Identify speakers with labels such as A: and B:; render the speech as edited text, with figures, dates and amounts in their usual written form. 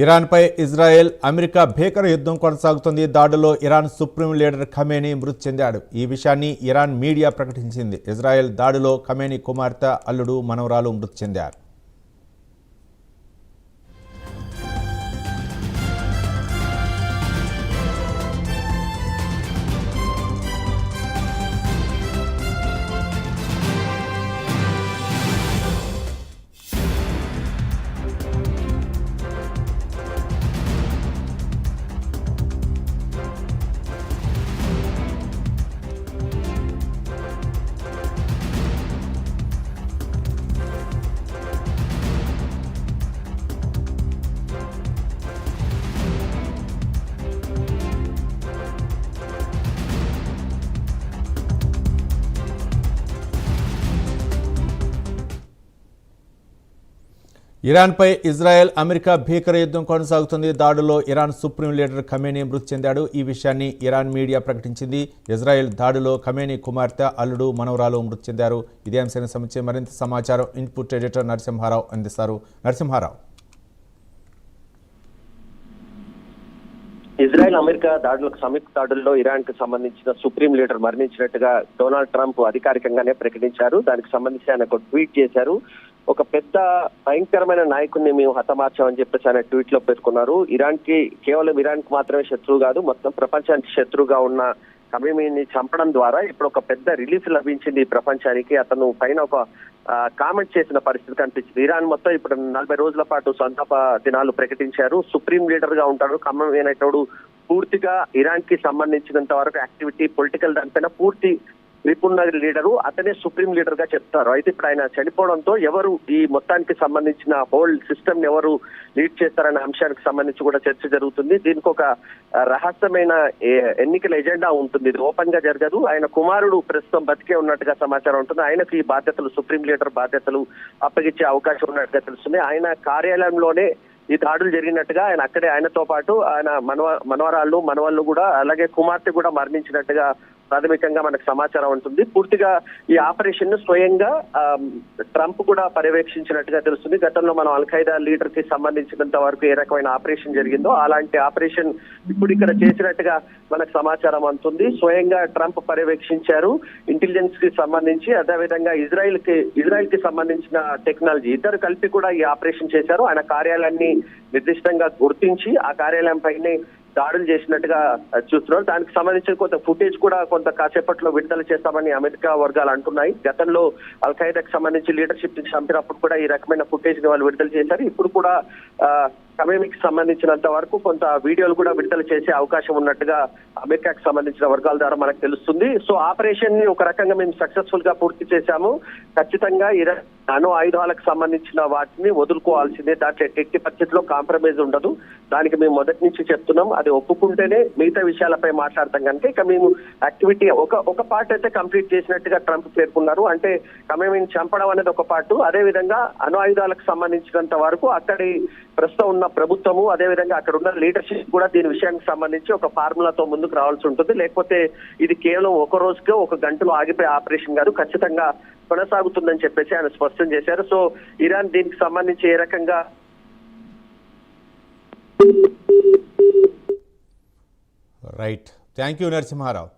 A: ఇరాన్పై Israel America భీకర యుద్ధం కొనసాగుతుంది. దాడులో ఇరాన్ సుప్రీం లీడర్ ఖమేనీ మృతి చెందాడు. ఈ విషయాన్ని ఇరాన్ మీడియా ప్రకటించింది. ఇజ్రాయెల్ దాడిలో ఖమేనీ కుమార్తె, అల్లుడు, మనవరాలు మృతి చెందారు. ఇరాన్పై ఇజ్రాయెల్ అమెరికా భీకర యుద్ధం కొనసాగుతుంది. దాడులో ఇరాన్ సుప్రీం లీడర్ ఖమేనీ మృతి చెందాడు. ఈ విషయాన్ని ఇరాన్ మీడియా ప్రకటించింది. ఇజ్రాయెల్ దాడిలో ఖమేనీ కుమార్తె, అల్లుడు, మనవరాలు మృతి చెందారు. ఇదే అంశానికి సంబంధించి మరింత సమాచారం ఇన్పుట్ ఎడిటర్ నరసింహారావు అందిస్తారు. నరసింహారావు,
B: ఇజ్రాయెల్ అమెరికా దాడులకు సంయుక్త దాడుల్లో ఇరాన్ కు సంబంధించిన సుప్రీం లీడర్ మరణించినట్టుగా డొనాల్డ్ ట్రంప్ అధికారికంగానే ప్రకటించారు. దానికి సంబంధించి ఆయన ఒక ట్వీట్ చేశారు. ఒక పెద్ద భయంకరమైన నాయకుడిని మేము హతమార్చామని చెప్పేసి ఆయన ట్వీట్ లో పేర్కొన్నారు. ఇరాన్ కి కేవలం ఇరాన్ కి మాత్రమే శత్రువు కాదు, మొత్తం ప్రపంచానికి శత్రువుగా ఉన్న ఖమేనీని చంపడం ద్వారా ఇప్పుడు ఒక పెద్ద రిలీఫ్ లభించింది ప్రపంచానికి. అతను పైన ఒక కామెంట్ చేసిన పరిస్థితి కనిపించింది. ఇరాన్ మొత్తం ఇప్పుడు 40 రోజుల పాటు సంతాప దినాలు ప్రకటించారు. సుప్రీం లీడర్ గా ఉంటాడు. ఖమేనీ అనేటోడు పూర్తిగా ఇరాన్ కి సంబంధించినంత వరకు యాక్టివిటీ, పొలిటికల్ దానిపైన పూర్తి నిపుణ లీడరు, అతనే సుప్రీం లీడర్ గా చెప్తారు. అయితే ఇప్పుడు ఆయన చనిపోవడంతో ఎవరు ఈ మొత్తానికి సంబంధించిన హోల్ సిస్టమ్ ఎవరు లీడ్ చేస్తారనే అంశానికి సంబంధించి కూడా చర్చ జరుగుతుంది. దీనికి ఒక రహస్యమైన ఎన్నికల ఎజెండా ఉంటుంది. ఇది ఓపెన్ గా జరగదు. ఆయన కుమారుడు ప్రస్తుతం బతికే ఉన్నట్టుగా సమాచారం ఉంటుంది. ఆయనకు ఈ బాధ్యతలు, సుప్రీం లీడర్ బాధ్యతలు అప్పగించే అవకాశం ఉన్నట్టుగా తెలుస్తుంది. ఆయన కార్యాలయంలోనే ఈ దాడులు జరిగినట్టుగా, ఆయన అక్కడే ఆయనతో పాటు ఆయన మనవళ్ళు కూడా, అలాగే కుమార్తె కూడా మరణించినట్టుగా ప్రాథమికంగా మనకు సమాచారం ఉంటుంది. పూర్తిగా ఈ ఆపరేషన్ ను స్వయంగా ట్రంప్ కూడా పర్యవేక్షించినట్టుగా తెలుస్తుంది. గతంలో మనం అల్-ఖైదా లీడర్ కి సంబంధించినంత వరకు ఏ రకమైన ఆపరేషన్ జరిగిందో అలాంటి ఆపరేషన్ ఇప్పుడు ఇక్కడ చేసినట్టుగా మనకు సమాచారం అందుతుంది. స్వయంగా ట్రంప్ పర్యవేక్షించారు. ఇంటెలిజెన్స్ కి సంబంధించి, అదేవిధంగా ఇజ్రాయెల్ కి సంబంధించిన టెక్నాలజీ, ఇద్దరు కలిపి కూడా ఈ ఆపరేషన్ చేశారు. ఆయన కార్యాలయాన్ని నిర్దిష్టంగా గుర్తించి ఆ కార్యాలయం పైనే దాడులు చేసినట్టుగా చూస్తున్నారు. దానికి సంబంధించిన కొంత ఫుటేజ్ కూడా కొంత కాసేపట్లో విడుదల చేస్తామని అమెరికా వర్గాలు అంటున్నాయి. గతంలో అల్-ఖైదాకి సంబంధించి లీడర్షిప్ చంపినప్పుడు కూడా ఈ రకమైన ఫుటేజ్ ని వాళ్ళు విడుదల చేశారు. ఇప్పుడు కూడా ఖమేనీకి సంబంధించినంత వరకు కొంత వీడియోలు కూడా విడుదల చేసే అవకాశం ఉన్నట్టుగా అమెరికాకి సంబంధించిన వర్గాల ద్వారా మనకు తెలుస్తుంది. సో ఆపరేషన్ ని ఒక రకంగా మేము సక్సెస్ఫుల్ గా పూర్తి చేశాము. ఖచ్చితంగా ఇరాన్ అణు ఆయుధాలకు సంబంధించిన వాటిని వదులుకోవాల్సిందే. దాంట్లో ఎట్టి పరిస్థితుల్లో కాంప్రమైజ్ ఉండదు. దానికి మేము మొదటి నుంచి చెప్తున్నాం. అది ఒప్పుకుంటేనే మిగతా విషయాలపై మాట్లాడతాం కనుక ఇక మేము యాక్టివిటీ ఒక పార్ట్ అయితే కంప్లీట్ చేసినట్టుగా ట్రంప్ పేర్కొన్నారు. అంటే ఖమేనీని చంపడం అనేది ఒక పార్ట్. అదే విధంగా అణు ఆయుధాలకు సంబంధించినంత వరకు అక్కడి ప్రస్తుతం ఉన్న ప్రభుత్వము, అదేవిధంగా అక్కడ ఉన్న లీడర్షిప్ కూడా దీని విషయానికి సంబంధించి ఒక ఫార్ములాతో ముందుకు రావాల్సి ఉంటుంది. లేకపోతే ఇది కేవలం ఒక రోజుకో ఒక గంటలో ఆగిపోయే ఆపరేషన్ కాదు, ఖచ్చితంగా కొనసాగుతుందని చెప్పేసి ఆయన స్పష్టం చేశారు. సో ఇరాన్ దీనికి సంబంధించి ఏ రకంగా
A: రైట్. Thank you Narasimha Rao.